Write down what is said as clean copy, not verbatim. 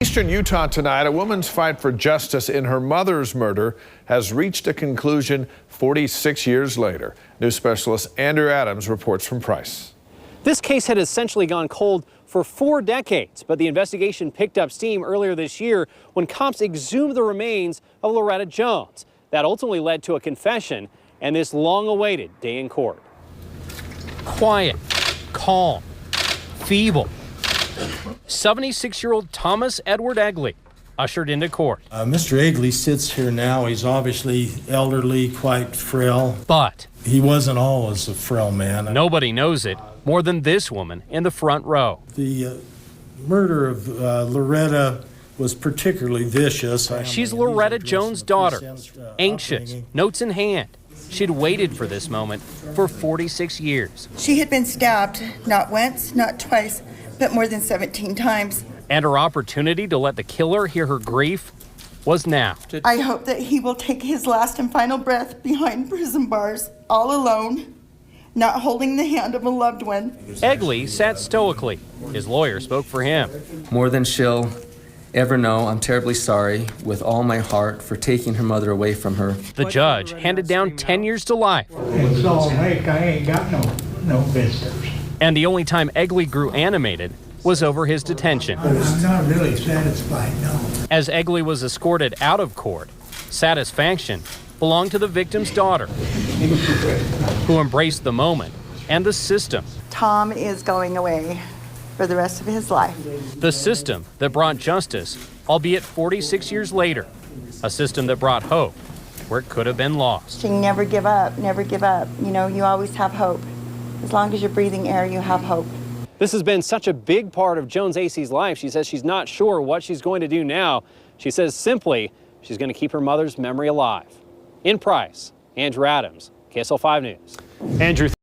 Eastern Utah tonight, a woman's fight for justice in her mother's murder has reached a conclusion 46 years later. News specialist Andrew Adams reports from Price. This case had essentially gone cold for 4 decades, but the investigation picked up steam earlier this year when cops exhumed the remains of Loretta Jones. That ultimately led to a confession and this long-awaited day in court. Quiet, calm, feeble. 76-year-old Thomas Edward Egley ushered into court. Mr. Egley sits here now. He's obviously elderly, quite frail. But he wasn't always a frail man. Nobody knows it more than this woman in the front row. The murder of Loretta was particularly vicious. She's Loretta Jones' daughter, anxious, notes in hand. She'd waited for this moment for 46 years. She had been stabbed not once, not twice, but more than 17 times. And her opportunity to let the killer hear her grief was now. I hope that he will take his last and final breath behind prison bars, all alone, not holding the hand of a loved one. Egley sat stoically. His lawyer spoke for him. More than she'll ever know, I'm terribly sorry with all my heart for taking her mother away from her. The judge handed down 10 years to life. It's all Lake. I ain't got no visitors. And the only time Egley grew animated was over his detention. I'm not really satisfied, no. As Egley was escorted out of court, satisfaction belonged to the victim's daughter, who embraced the moment and the system. Tom is going away for the rest of his life. The system that brought justice, albeit 46 years later. A system that brought hope where it could have been lost. She never give up, never give up. You know, you always have hope. As long as you're breathing air, you have hope. This has been such a big part of Jones-Asay's life. She says she's not sure what she's going to do now. She says simply she's going to keep her mother's memory alive. In Price, Andrew Adams, KSL 5 News. Andrew.